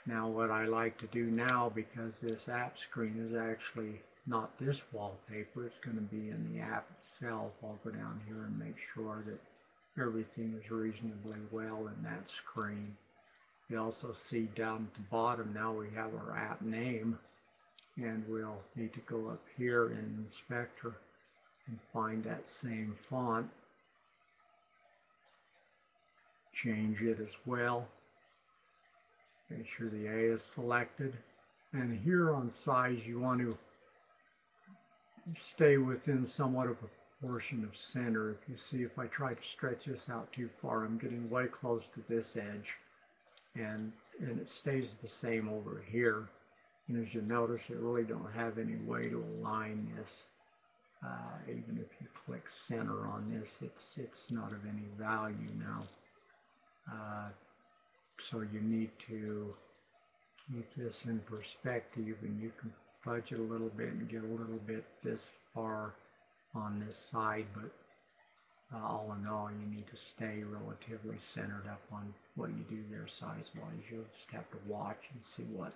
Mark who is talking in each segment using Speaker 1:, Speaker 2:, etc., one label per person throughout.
Speaker 1: Now what I like to do now, because this app screen is actually not this wallpaper, it's going to be in the app itself, I'll go down here and make sure that everything is reasonably well in that screen. You also see down at the bottom now we have our app name, and we'll need to go up here in Inspector and find that same font, change it as well, make sure the A is selected, and here on size you want to stay within somewhat of a portion of center. If you see, if I try to stretch this out too far, I'm getting way close to this edge, and it stays the same over here. And as you notice, I really don't have any way to align this. Even if you click center on this, it's not of any value now. So you need to keep this in perspective, and you can fudge it a little bit and get a little bit this far on this side, but all in all, you need to stay relatively centered up on what you do there size-wise. You'll just have to watch and see what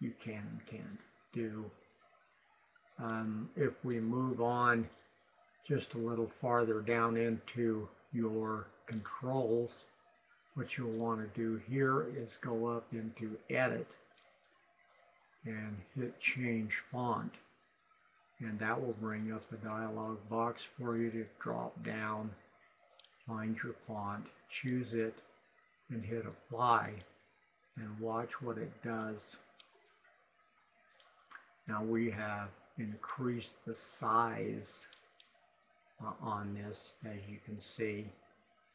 Speaker 1: you can and can't do. If we move on just a little farther down into your controls, what you'll want to do here is go up into Edit and hit Change Font, and that will bring up a dialog box for you to drop down, find your font, choose it, and hit Apply, and watch what it does. Now we have increased the size on this, as you can see.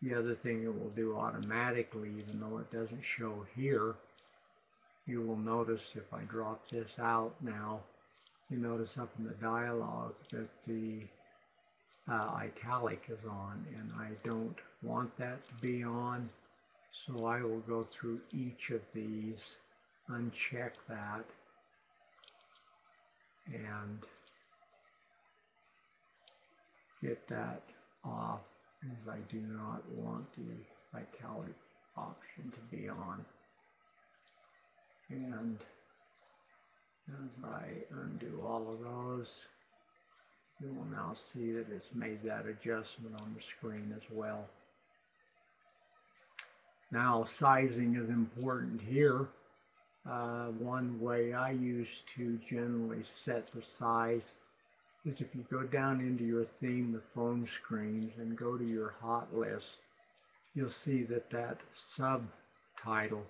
Speaker 1: The other thing it will do automatically, even though it doesn't show here, you will notice if I drop this out now, you notice up in the dialog that the italic is on, and I don't want that to be on, so I will go through each of these, uncheck that, and get that off, as I do not want the italic option to be on. And as I undo all of those, you will now see that it's made that adjustment on the screen as well. Now, sizing is important here. One way I use to generally set the size is if you go down into your theme, the phone screens, and go to your hot list, you'll see that that subtitle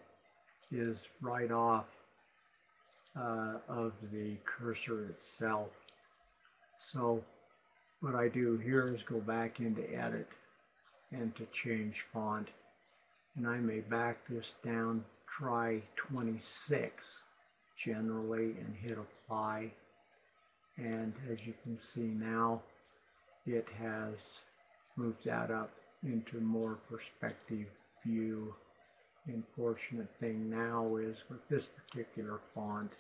Speaker 1: is right off of the cursor itself. So what I do here is go back into Edit and to change font, and I may back this down, try 26 generally, and hit Apply. And as you can see now, it has moved that up into more perspective view. The unfortunate thing now is with this particular font,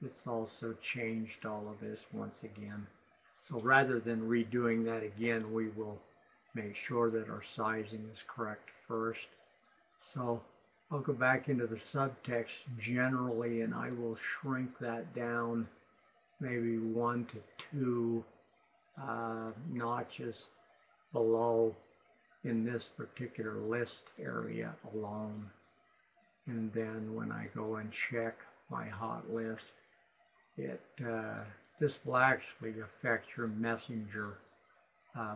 Speaker 1: it's also changed all of this once again. So rather than redoing that again, we will make sure that our sizing is correct first. So I'll go back into the subtext generally, and I will shrink that down maybe 1 to 2 notches below in this particular list area alone. And then when I go and check my hot list, this will actually affect your Messenger,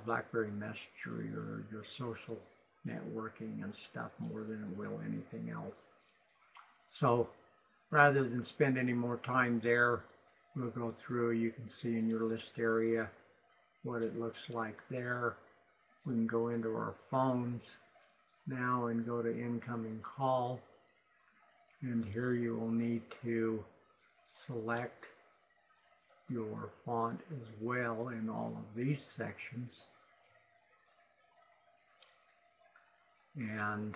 Speaker 1: BlackBerry Messenger, your social networking and stuff more than it will anything else. So rather than spend any more time there, we'll go through. You can see in your list area what it looks like there. We can go into our phones now and go to incoming call, and here you will need to select your font as well in all of these sections, and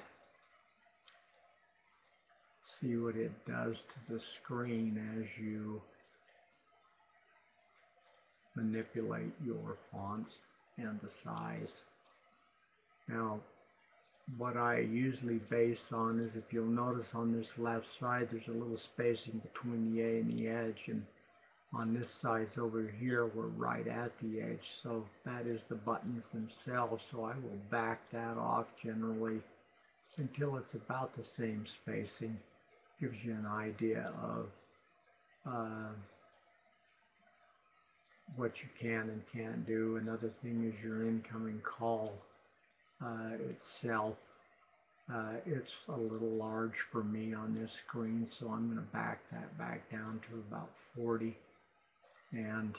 Speaker 1: see what it does to the screen as you manipulate your fonts and the size. Now, what I usually base on is, if you'll notice on this left side, there's a little spacing between the A and the edge, and on this side over here, we're right at the edge, so that is the buttons themselves. So I will back that off generally until it's about the same spacing. Gives you an idea of what you can and can't do. Another thing is your incoming call itself. It's a little large for me on this screen, so I'm going to back that back down to about 40, and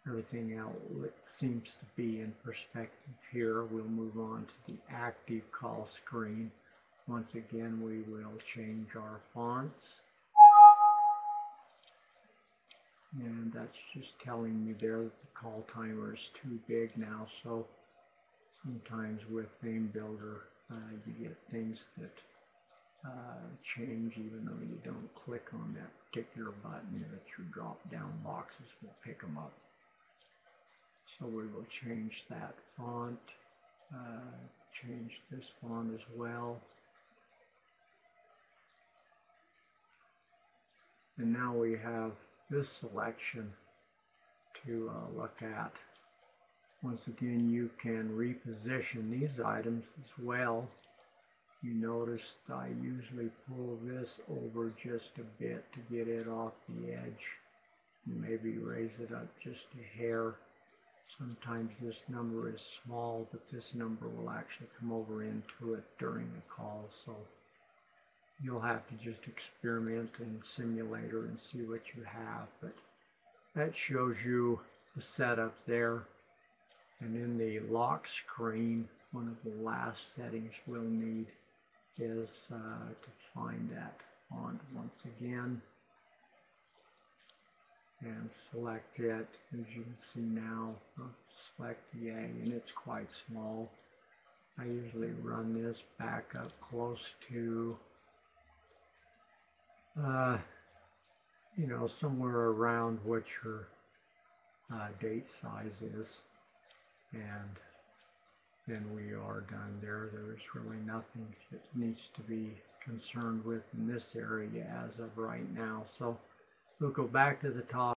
Speaker 1: everything else seems to be in perspective here. We'll move on to the active call screen. Once again, we will change our fonts, and that's just telling me there that the call timer is too big now. So sometimes with Theme Builder you get things that change even though you don't click on that particular button, that your drop down boxes will pick them up. So we will change that font, change this font as well. And now we have this selection to look at. Once again, you can reposition these items as well. You notice I usually pull this over just a bit to get it off the edge, and maybe raise it up just a hair. Sometimes this number is small, but this number will actually come over into it during the call, so you'll have to just experiment in Simulator and see what you have. But that shows you the setup there. And in the lock screen, one of the last settings we'll need is to find that font once again and select it. As you can see now, I'll select the A, and it's quite small. I usually run this back up close to you know, somewhere around what your date size is, and then we are done there. There's really nothing that needs to be concerned with in this area as of right now. So we'll go back to the top.